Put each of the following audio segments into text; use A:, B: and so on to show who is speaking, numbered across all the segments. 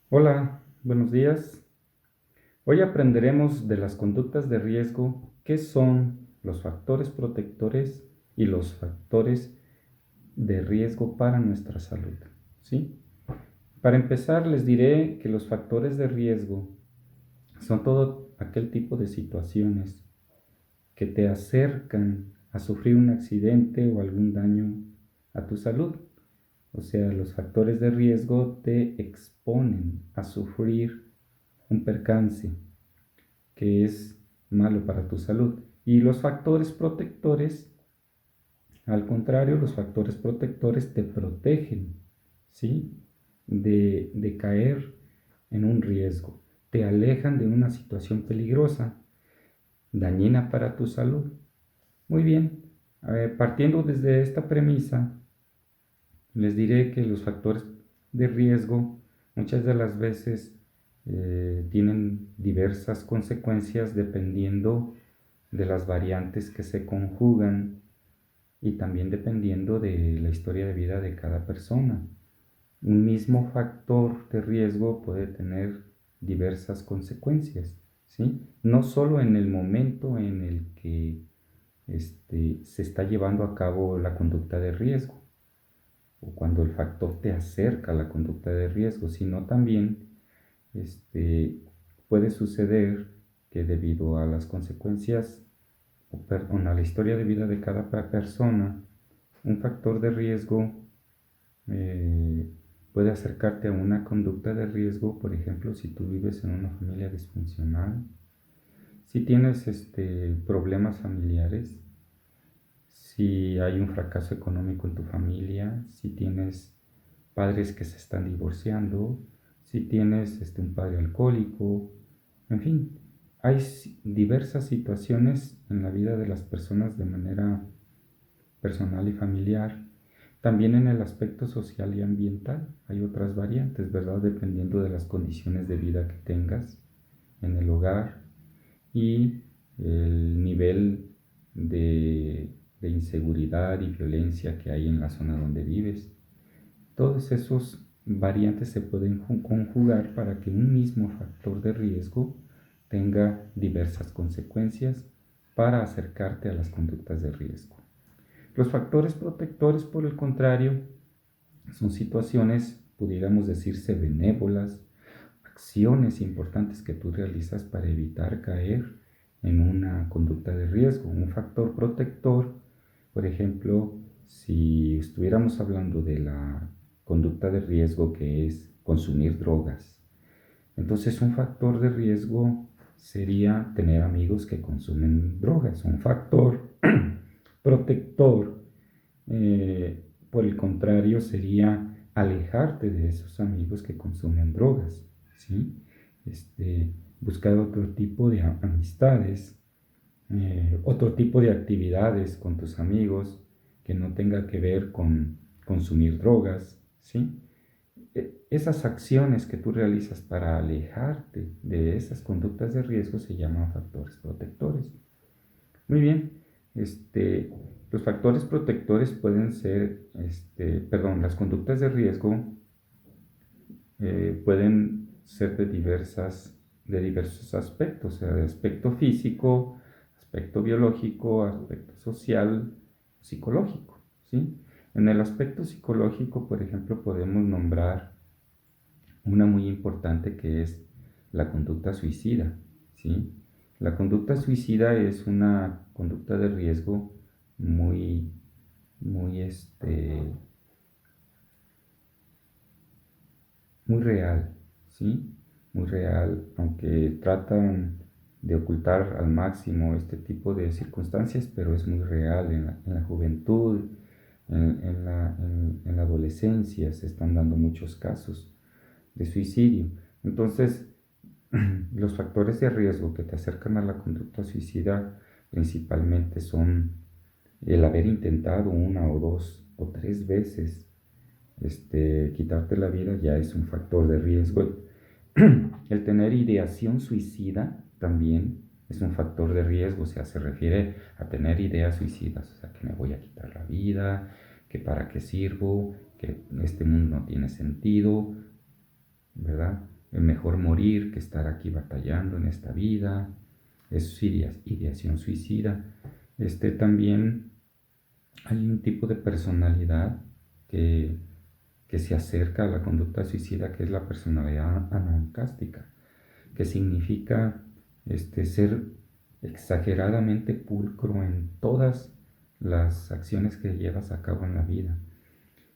A: Hola, buenos días. Hoy aprenderemos de las conductas de riesgo, qué son los factores protectores y los factores de riesgo para nuestra salud. ¿Sí? Para empezar, les diré que los factores de riesgo son todo aquel tipo de situaciones que te acercan a sufrir un accidente o algún daño a tu salud. O sea, los factores de riesgo te exponen a sufrir un percance que es malo para tu salud. Y los factores protectores, al contrario, los factores protectores te protegen, ¿sí? De caer en un riesgo. Te alejan de una situación peligrosa, dañina para tu salud. Muy bien, partiendo desde esta premisa, les diré que los factores de riesgo muchas de las veces tienen diversas consecuencias dependiendo de las variantes que se conjugan y también dependiendo de la historia de vida de cada persona. Un mismo factor de riesgo puede tener diversas consecuencias, ¿sí? No solo en el momento en el que se está llevando a cabo la conducta de riesgo, o cuando el factor te acerca a la conducta de riesgo, sino también puede suceder que debido a las consecuencias a la historia de vida de cada persona, un factor de riesgo eh, puede acercarte a una conducta de riesgo. Por ejemplo, si tú vives en una familia disfuncional, si tienes problemas familiares, si hay un fracaso económico en tu familia, si tienes padres que se están divorciando, si tienes un padre alcohólico, en fin, hay diversas situaciones en la vida de las personas de manera personal y familiar. También en el aspecto social y ambiental hay otras variantes, ¿verdad? Dependiendo de las condiciones de vida que tengas en el hogar y el nivel de inseguridad y violencia que hay en la zona donde vives. Todos esos variantes se pueden conjugar para que un mismo factor de riesgo tenga diversas consecuencias para acercarte a las conductas de riesgo. Los factores protectores, por el contrario, son situaciones, pudiéramos decirse, benévolas, acciones importantes que tú realizas para evitar caer en una conducta de riesgo. Un factor protector, por ejemplo, si estuviéramos hablando de la conducta de riesgo que es consumir drogas, entonces un factor de riesgo sería tener amigos que consumen drogas. Un factor protector, por el contrario, sería alejarte de esos amigos que consumen drogas, ¿sí? Buscar otro tipo de amistades, otro tipo de actividades con tus amigos que no tenga que ver con consumir drogas, ¿sí? Esas acciones que tú realizas para alejarte de esas conductas de riesgo se llaman factores protectores. Muy bien, los factores protectores pueden ser, las conductas de riesgo pueden ser de diversos aspectos, o sea, de aspecto físico, aspecto biológico, aspecto social, psicológico, ¿sí? En el aspecto psicológico, por ejemplo, podemos nombrar una muy importante que es la conducta suicida, ¿sí? La conducta suicida es una conducta de riesgo muy, muy, muy real, ¿sí? Muy real, aunque tratan de ocultar al máximo este tipo de circunstancias, pero es muy real en la juventud, en la adolescencia se están dando muchos casos de suicidio. Entonces, los factores de riesgo que te acercan a la conducta suicida principalmente son el haber intentado una o dos o tres veces quitarte la vida, ya es un factor de riesgo. El tener ideación suicida también es un factor de riesgo, o sea, se refiere a tener ideas suicidas, o sea, que me voy a quitar la vida, que para qué sirvo, que este mundo no tiene sentido, ¿verdad? mejor morir que estar aquí batallando en esta vida. Eso es ideación suicida. También hay un tipo de personalidad que, que se acerca a la conducta suicida, que es la personalidad anancástica, que significa ser exageradamente pulcro en todas las acciones que llevas a cabo en la vida.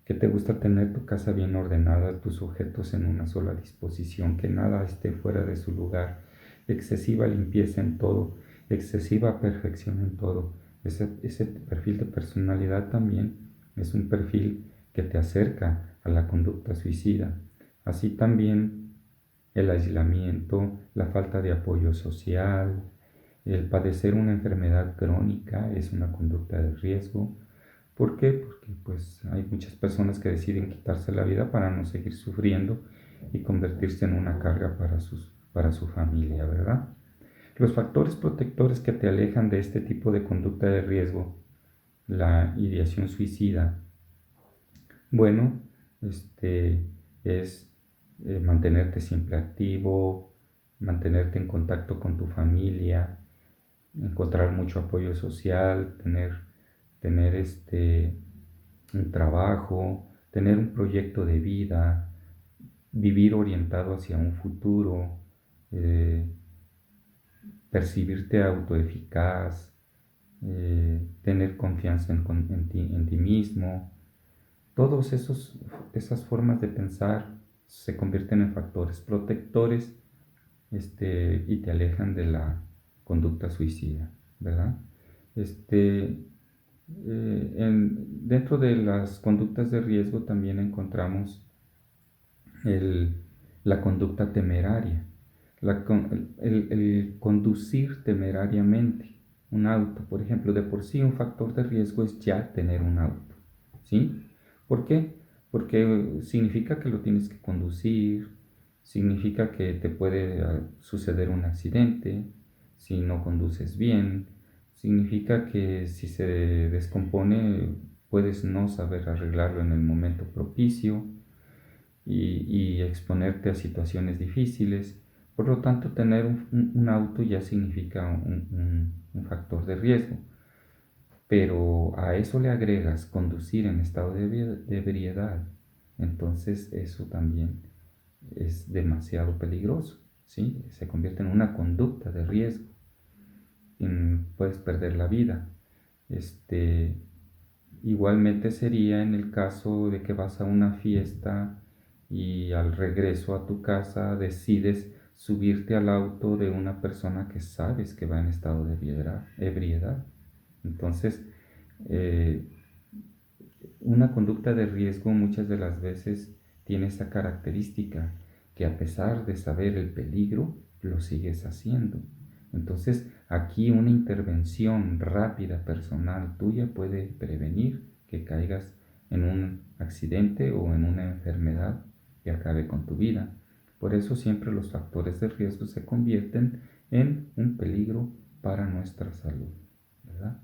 A: Que te gusta tener tu casa bien ordenada, tus objetos en una sola disposición, que nada esté fuera de su lugar, excesiva limpieza en todo, excesiva perfección en todo. Ese perfil de personalidad también es un perfil que te acerca a la conducta suicida. Así también el aislamiento, la falta de apoyo social, el padecer una enfermedad crónica es una conducta de riesgo. ¿Por qué? Porque pues hay muchas personas que deciden quitarse la vida para no seguir sufriendo y convertirse en una carga para su familia, ¿verdad? Los factores protectores que te alejan de este tipo de conducta de riesgo, la ideación suicida, bueno, es mantenerte siempre activo, mantenerte en contacto con tu familia, encontrar mucho apoyo social, tener un trabajo, tener un proyecto de vida, vivir orientado hacia un futuro, eh, percibirte autoeficaz, tener confianza en ti mismo. Todas esas formas de pensar se convierten en factores protectores y te alejan de la conducta suicida, ¿verdad? Dentro de las conductas de riesgo también encontramos el- la conducta temeraria, el conducir temerariamente un auto. Por ejemplo, de por sí un factor de riesgo es ya tener un auto, ¿sí? ¿Por qué? Porque significa que lo tienes que conducir, significa que te puede suceder un accidente si no conduces bien, significa que si se descompone puedes no saber arreglarlo en el momento propicio y exponerte a situaciones difíciles. Por lo tanto, tener un auto ya significa un factor de riesgo. Pero a eso le agregas conducir en estado de ebriedad, entonces eso también es demasiado peligroso, ¿sí? Se convierte en una conducta de riesgo. Puedes perder la vida. Este, Igualmente sería en el caso de que vas a una fiesta y al regreso a tu casa decides subirte al auto de una persona que sabes que va en estado de ebriedad. Entonces, eh, una conducta de riesgo muchas de las veces tiene esa característica que a pesar de saber el peligro, lo sigues haciendo. Entonces, aquí una intervención rápida, personal tuya puede prevenir que caigas en un accidente o en una enfermedad que acabe con tu vida. Por eso siempre los factores de riesgo se convierten en un peligro para nuestra salud, ¿verdad?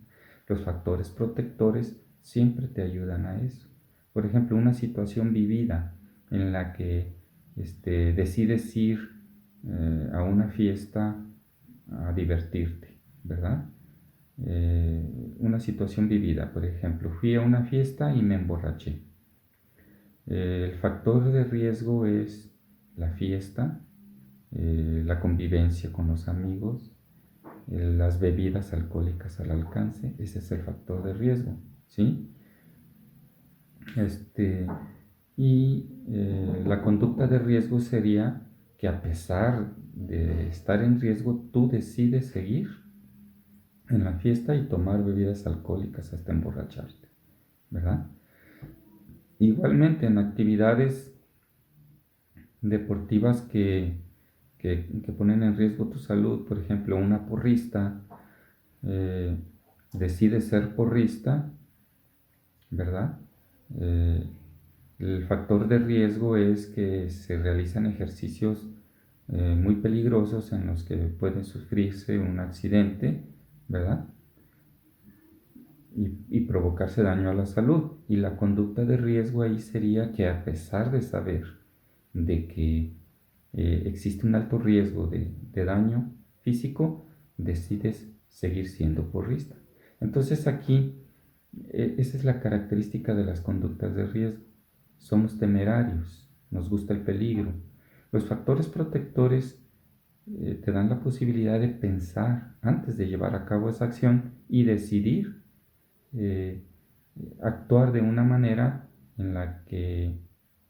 A: Los factores protectores siempre te ayudan a eso. Por ejemplo, una situación vivida en la que decides ir a una fiesta a divertirte, ¿verdad? Una situación vivida, por ejemplo, fui a una fiesta y me emborraché. El factor de riesgo es la fiesta, la convivencia con los amigos, las bebidas alcohólicas al alcance. Ese es el factor de riesgo, ¿sí? Este, la conducta de riesgo sería que a pesar de estar en riesgo, tú decides seguir en la fiesta y tomar bebidas alcohólicas hasta emborracharte, ¿verdad? Igualmente en actividades deportivas que ponen en riesgo tu salud, por ejemplo, una porrista eh, decide ser porrista, ¿verdad? Eh, el factor de riesgo es que se realizan ejercicios muy peligrosos en los que puede sufrirse un accidente, ¿verdad? Y provocarse daño a la salud. Y la conducta de riesgo ahí sería que a pesar de saber de que existe un alto riesgo de daño físico, decides seguir siendo porrista. Entonces aquí, esa es la característica de las conductas de riesgo. Somos temerarios, nos gusta el peligro. Los factores protectores te dan la posibilidad de pensar antes de llevar a cabo esa acción y decidir eh, actuar de una manera en la que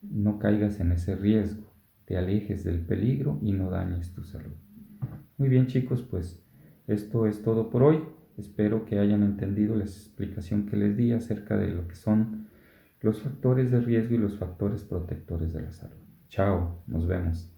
A: no caigas en ese riesgo, te alejes del peligro y no dañes tu salud. Muy bien, chicos, pues esto es todo por hoy. Espero que hayan entendido la explicación que les di acerca de lo que son los factores de riesgo y los factores protectores de la salud. Chao, nos vemos.